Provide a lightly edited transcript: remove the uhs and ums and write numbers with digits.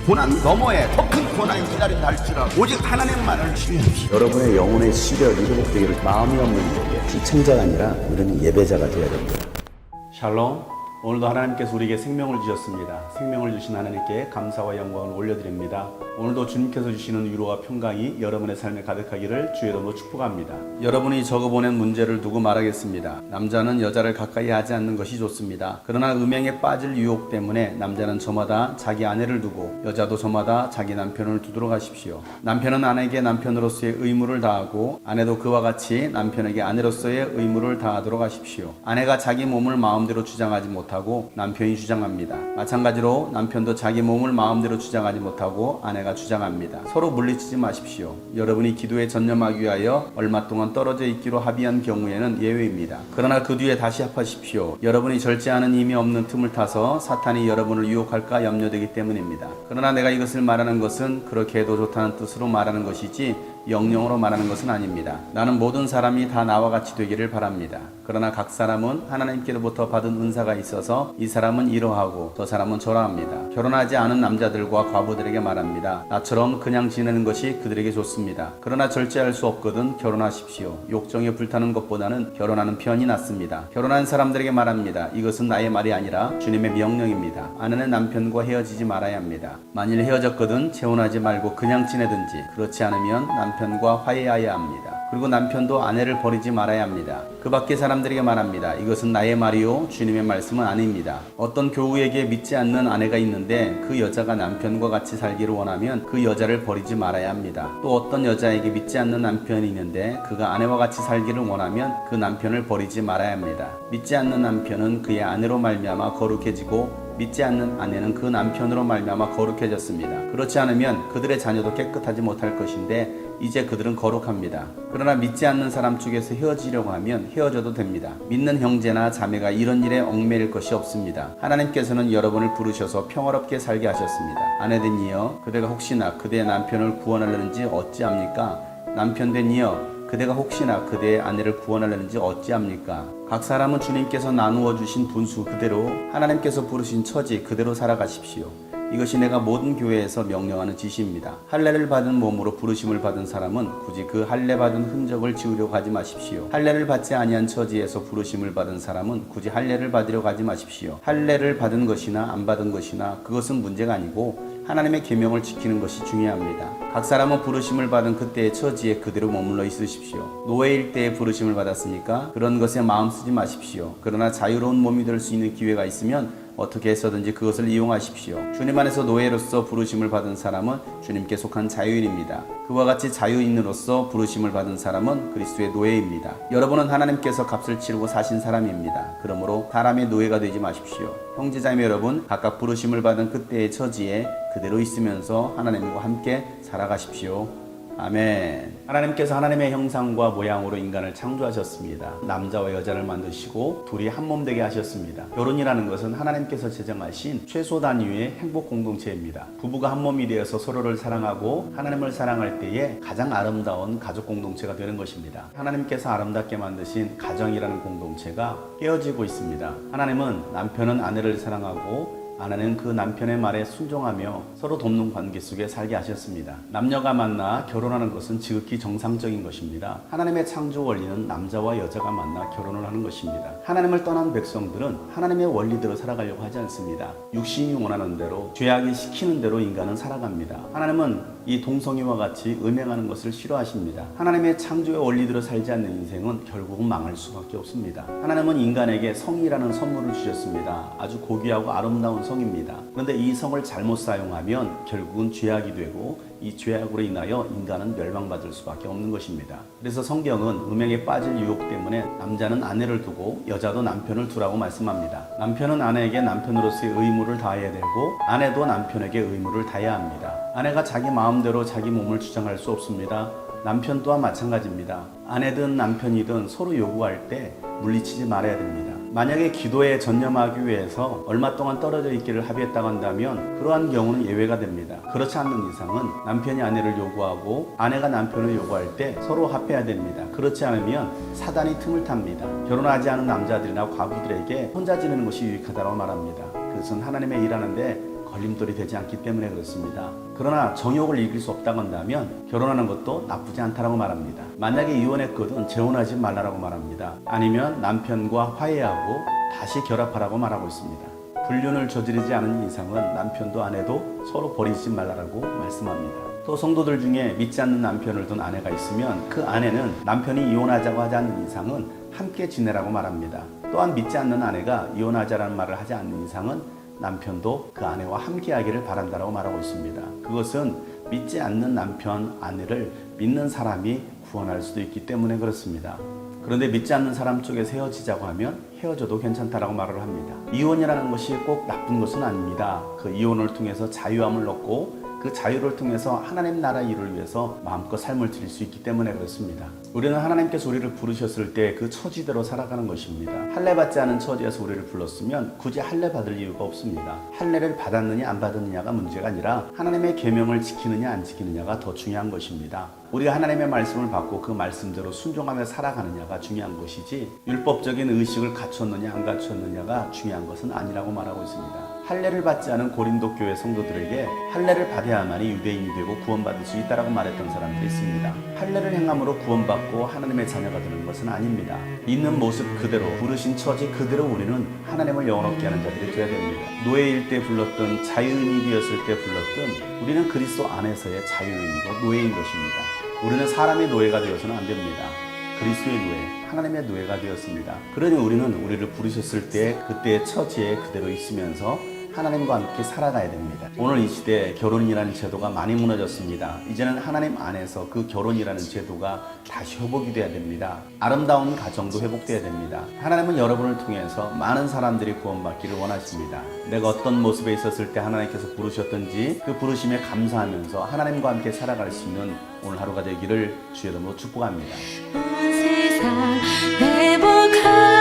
고난 너머에 더 큰 고난이 기다린다 할지라도 오직 하나님만을 신뢰합시다. 여러분의 영혼의 시력이 회복되기를 마음이 없는 자에게 시청자가 아니라 우리는 예배자가 되어야 됩니다. 샬롬. 오늘도 하나님께서 우리에게 생명을 주셨습니다. 생명을 주신 하나님께 감사와 영광을 올려드립니다. 오늘도 주님께서 주시는 위로와 평강이 여러분의 삶에 가득하기를 주의 이름으로 축복합니다. 여러분이 적어보낸 문제를 두고 말하겠습니다. 남자는 여자를 가까이 하지 않는 것이 좋습니다. 그러나 음행에 빠질 유혹 때문에 남자는 저마다 자기 아내를 두고 여자도 저마다 자기 남편을 두도록 하십시오. 남편은 아내에게 남편으로서의 의무를 다하고 아내도 그와 같이 남편에게 아내로서의 의무를 다하도록 하십시오. 아내가 자기 몸을 마음대로 주장하지 못하고 남편이 주장합니다. 마찬가지로 남편도 자기 몸을 마음대로 주장하지 못하고 아내가 주장합니다. 서로 물리치지 마십시오. 여러분이 기도에 전념하기 위하여 얼마 동안 떨어져 있기로 합의한 경우에는 예외입니다. 그러나 그 뒤에 다시 합하십시오. 여러분이 절제하는 힘이 없는 틈을 타서 사탄이 여러분을 유혹할까 염려되기 때문입니다. 그러나 내가 이것을 말하는 것은 그렇게 해도 좋다는 뜻으로 말하는 것이지 영영으로 말하는 것은 아닙니다. 나는 모든 사람이 다 나와 같이 되기를 바랍니다. 그러나 각 사람은 하나님께로부터 받은 은사가 있어서 이 사람은 이러하고 저 사람은 저러합니다. 결혼하지 않은 남자들과 과부들에게 말합니다. 나처럼 그냥 지내는 것이 그들에게 좋습니다. 그러나 절제할 수 없거든 결혼하십시오. 욕정에 불타는 것보다는 결혼하는 편이 낫습니다. 결혼한 사람들에게 말합니다. 이것은 나의 말이 아니라 주님의 명령입니다. 아내는 남편과 헤어지지 말아야 합니다. 만일 헤어졌거든 재혼하지 말고 그냥 지내든지 그렇지 않으면 남편과 화해해야 합니다. 그리고 남편도 아내를 버리지 말아야 합니다. 그 밖의 사람들에게 말합니다. 이것은 나의 말이요 주님의 말씀은 아닙니다. 어떤 교우에게 믿지 않는 아내가 있는데 그 여자가 남편과 같이 살기를 원하면 그 여자를 버리지 말아야 합니다. 또 어떤 여자에게 믿지 않는 남편이 있는데 그가 아내와 같이 살기를 원하면 그 남편을 버리지 말아야 합니다. 믿지 않는 남편은 그의 아내로 말미암아 거룩해지고 믿지 않는 아내는 그 남편으로 말미암아 거룩해졌습니다. 그렇지 않으면 그들의 자녀도 깨끗하지 못할 것인데 이제 그들은 거룩합니다. 그러나 믿지 않는 사람 쪽에서 헤어지려고 하면 헤어져도 됩니다. 믿는 형제나 자매가 이런 일에 얽매일 것이 없습니다. 하나님께서는 여러분을 부르셔서 평화롭게 살게 하셨습니다. 아내되니여 그대가 혹시나 그대의 남편을 구원하려는지 어찌합니까? 남편되니여 그대가 혹시나 그대의 아내를 구원하려는지 어찌합니까? 각 사람은 주님께서 나누어 주신 분수 그대로 하나님께서 부르신 처지 그대로 살아가십시오. 이것이 내가 모든 교회에서 명령하는 지시입니다. 할례를 받은 몸으로 부르심을 받은 사람은 굳이 그 할례 받은 흔적을 지우려고 하지 마십시오. 할례를 받지 아니한 처지에서 부르심을 받은 사람은 굳이 할례를 받으려고 하지 마십시오. 할례를 받은 것이나 안 받은 것이나 그것은 문제가 아니고 하나님의 계명을 지키는 것이 중요합니다. 각 사람은 부르심을 받은 그때의 처지에 그대로 머물러 있으십시오. 노예일 때에 부르심을 받았으니까 그런 것에 마음 쓰지 마십시오. 그러나 자유로운 몸이 될 수 있는 기회가 있으면 어떻게 해서든지 그것을 이용하십시오. 주님 안에서 노예로서 부르심을 받은 사람은 주님께 속한 자유인입니다. 그와 같이 자유인으로서 부르심을 받은 사람은 그리스도의 노예입니다. 여러분은 하나님께서 값을 치르고 사신 사람입니다. 그러므로 사람의 노예가 되지 마십시오. 형제자매 여러분, 각각 부르심을 받은 그때의 처지에 그대로 있으면서 하나님과 함께 살아가십시오. 아멘. 하나님께서 하나님의 형상과 모양으로 인간을 창조하셨습니다. 남자와 여자를 만드시고 둘이 한 몸 되게 하셨습니다. 결혼이라는 것은 하나님께서 제정하신 최소 단위의 행복 공동체입니다. 부부가 한 몸이 되어서 서로를 사랑하고 하나님을 사랑할 때에 가장 아름다운 가족 공동체가 되는 것입니다. 하나님께서 아름답게 만드신 가정이라는 공동체가 깨어지고 있습니다. 하나님은 남편은 아내를 사랑하고 아내는 그 남편의 말에 순종하며 서로 돕는 관계 속에 살게 하셨습니다. 남녀가 만나 결혼하는 것은 지극히 정상적인 것입니다. 하나님의 창조 원리는 남자와 여자가 만나 결혼을 하는 것입니다. 하나님을 떠난 백성들은 하나님의 원리대로 살아가려고 하지 않습니다. 육신이 원하는 대로, 죄악이 시키는 대로 인간은 살아갑니다. 하나님은 이 동성애와 같이 음행하는 것을 싫어하십니다. 하나님의 창조의 원리대로 살지 않는 인생은 결국은 망할 수밖에 없습니다. 하나님은 인간에게 성이라는 선물을 주셨습니다. 아주 고귀하고 아름다운 성입니다. 그런데 이 성을 잘못 사용하면 결국은 죄악이 되고 이 죄악으로 인하여 인간은 멸망받을 수밖에 없는 것입니다. 그래서 성경은 음행에 빠질 유혹 때문에 남자는 아내를 두고 여자도 남편을 두라고 말씀합니다. 남편은 아내에게 남편으로서의 의무를 다해야 되고 아내도 남편에게 의무를 다해야 합니다. 아내가 자기 마음대로 자기 몸을 주장할 수 없습니다. 남편 또한 마찬가지입니다. 아내든 남편이든 서로 요구할 때 물리치지 말아야 됩니다. 만약에 기도에 전념하기 위해서 얼마 동안 떨어져 있기를 합의했다고 한다면 그러한 경우는 예외가 됩니다. 그렇지 않는 이상은 남편이 아내를 요구하고 아내가 남편을 요구할 때 서로 합해야 됩니다. 그렇지 않으면 사단이 틈을 탑니다. 결혼하지 않은 남자들이나 과부들에게 혼자 지내는 것이 유익하다고 말합니다. 그것은 하나님의 일하는데 걸림돌이 되지 않기 때문에 그렇습니다. 그러나 정욕을 이길 수 없다고 한다면 결혼하는 것도 나쁘지 않다라고 말합니다. 만약에 이혼했거든 재혼하지 말라라고 말합니다. 아니면 남편과 화해하고 다시 결합하라고 말하고 있습니다. 불륜을 저지르지 않은 이상은 남편도 아내도 서로 버리지 말라라고 말씀합니다. 또 성도들 중에 믿지 않는 남편을 둔 아내가 있으면 그 아내는 남편이 이혼하자고 하지 않는 이상은 함께 지내라고 말합니다. 또한 믿지 않는 아내가 이혼하자라는 말을 하지 않는 이상은 남편도 그 아내와 함께 하기를 바란다라고 말하고 있습니다. 그것은 믿지 않는 남편, 아내를 믿는 사람이 구원할 수도 있기 때문에 그렇습니다. 그런데 믿지 않는 사람 쪽에서 헤어지자고 하면 헤어져도 괜찮다라고 말을 합니다. 이혼이라는 것이 꼭 나쁜 것은 아닙니다. 그 이혼을 통해서 자유함을 얻고 그 자유를 통해서 하나님 나라 일을 위해서 마음껏 삶을 드릴 수 있기 때문에 그렇습니다. 우리는 하나님께서 우리를 부르셨을 때 그 처지대로 살아가는 것입니다. 할례받지 않은 처지에서 우리를 불렀으면 굳이 할례 받을 이유가 없습니다. 할례를 받았느냐 안 받았느냐가 문제가 아니라 하나님의 계명을 지키느냐 안 지키느냐가 더 중요한 것입니다. 우리가 하나님의 말씀을 받고 그 말씀대로 순종하며 살아가느냐가 중요한 것이지 율법적인 의식을 갖췄느냐 안 갖췄느냐가 중요한 것은 아니라고 말하고 있습니다. 할례를 받지 않은 고린도 교회 성도들에게 할례를 받아야만이 유대인이 되고 구원받을 수 있다라고 말했던 사람들이 있습니다. 할례를 행함으로 구원받고 하나님의 자녀가 되는 것은 아닙니다. 있는 모습 그대로 부르신 처지 그대로 우리는 하나님을 영원롭게 하는 자들이 되어야 됩니다. 노예일 때 불렀던 자유인이 되었을 때 불렀던 우리는 그리스도 안에서의 자유인이고 노예인 것입니다. 우리는 사람의 노예가 되어서는 안 됩니다. 그리스도의 노예, 하나님의 노예가 되었습니다. 그러니 우리는 우리를 부르셨을 때 그때의 처지에 그대로 있으면서 하나님과 함께 살아가야 됩니다. 오늘 이 시대에 결혼이라는 제도가 많이 무너졌습니다. 이제는 하나님 안에서 그 결혼이라는 제도가 다시 회복이 돼야 됩니다. 아름다운 가정도 회복돼야 됩니다. 하나님은 여러분을 통해서 많은 사람들이 구원받기를 원하십니다. 내가 어떤 모습에 있었을 때 하나님께서 부르셨던지 그 부르심에 감사하면서 하나님과 함께 살아갈 수 있는 오늘 하루가 되기를 주의 이름으로 축복합니다. 온 세상 회복하